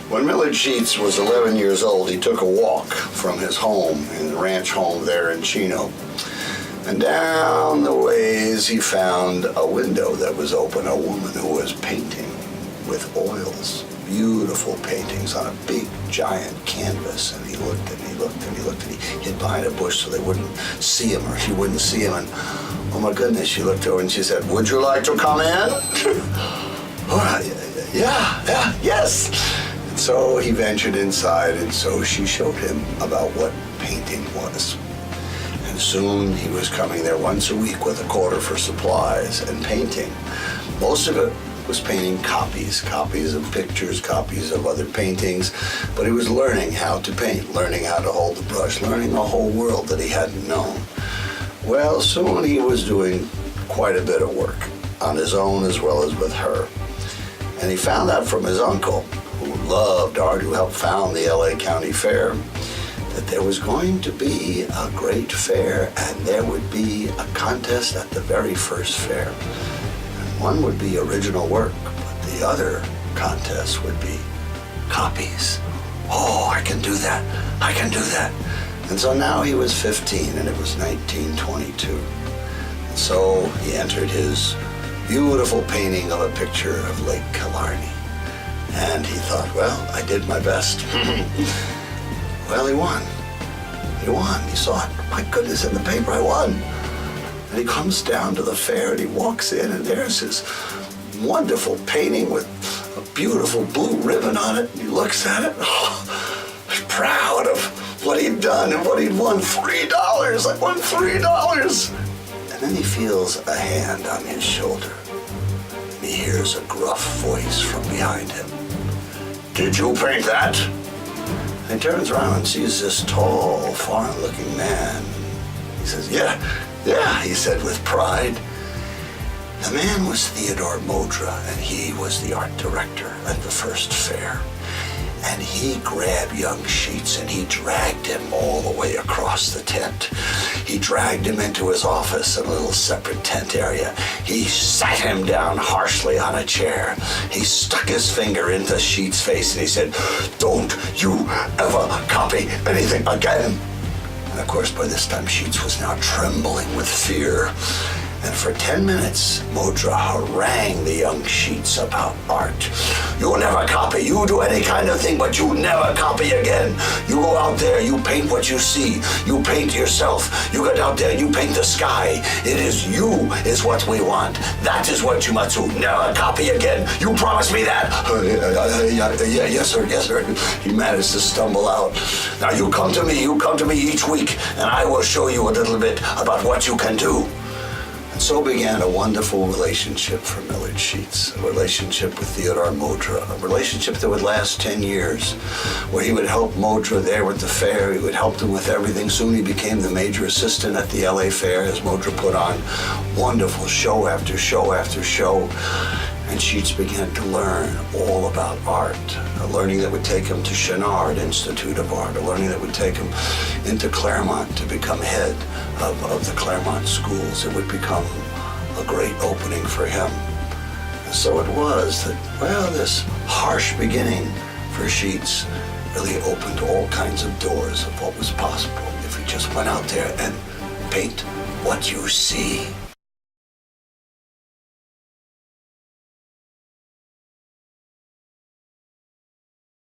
When Millard Sheets was 11 years old, he took a walk from his home, in the ranch home there in Chino. And down the ways he found a window that was open, a woman who was painting with oils. Beautiful paintings on a big, giant canvas. And he looked and he looked and he looked and he hid behind a bush so they wouldn't see him, or she wouldn't see him. And oh my goodness, she looked over and she said, "Would you like to come in?" Oh, yes. And so he ventured inside, and so she showed him about what painting was. And soon he was coming there once a week with a quarter for supplies and painting. Most of it was painting copies of pictures, copies of other paintings, but he was learning how to paint, learning how to hold the brush, learning a whole world that he hadn't known. Well, soon he was doing quite a bit of work on his own as well as with her. And he found out from his uncle, who loved art, who helped found the LA County Fair, that there was going to be a great fair, and there would be a contest at the very first fair. One would be original work, but the other contest would be copies. Oh, I can do that. And so now he was 15, and it was 1922. And so he entered his beautiful painting of a picture of Lake Killarney. And he thought, well, I did my best. Well, he won. He saw it. My goodness, in the paper, I won. And he comes down to the fair and he walks in, and there's his wonderful painting with a beautiful blue ribbon on it. And he looks at it, proud of what he'd done and what he'd won. $3. I won $3. And then he feels a hand on his shoulder. And he hears a gruff voice from behind him. "Did you paint that?" And he turns around and sees this tall, foreign-looking man. He says, Yeah, he said with pride. The man was Theodore Modra, and he was the art director at the first fair. And he grabbed young Sheets and he dragged him all the way across the tent. He dragged him into his office in a little separate tent area. He sat him down harshly on a chair. He stuck his finger into Sheets' face and he said, "Don't you ever copy anything again." And of course, by this time, Sheets was now trembling with fear. And for 10 minutes, Modra harangued the young Sheets about art. "You never copy. You do any kind of thing, but you never copy again. You go out there, you paint what you see. You paint yourself. You get out there, you paint the sky. It is you is what we want. That is what you must do. Never copy again. You promise me that?" Yes, sir. He managed to stumble out. "Now you come to me each week, and I will show you a little bit about what you can do." And so began a wonderful relationship for Millard Sheets, a relationship with Theodore Modra, a relationship that would last 10 years, where he would help Modra there with the fair. He would help him with everything. Soon he became the major assistant at the LA Fair as Modra put on wonderful show after show after show. And Sheets began to learn all about art, a learning that would take him to Chenard Institute of Art, a learning that would take him into Claremont to become head of the Claremont schools. It would become a great opening for him. And so it was that, well, this harsh beginning for Sheets really opened all kinds of doors of what was possible if he just went out there and paint what you see.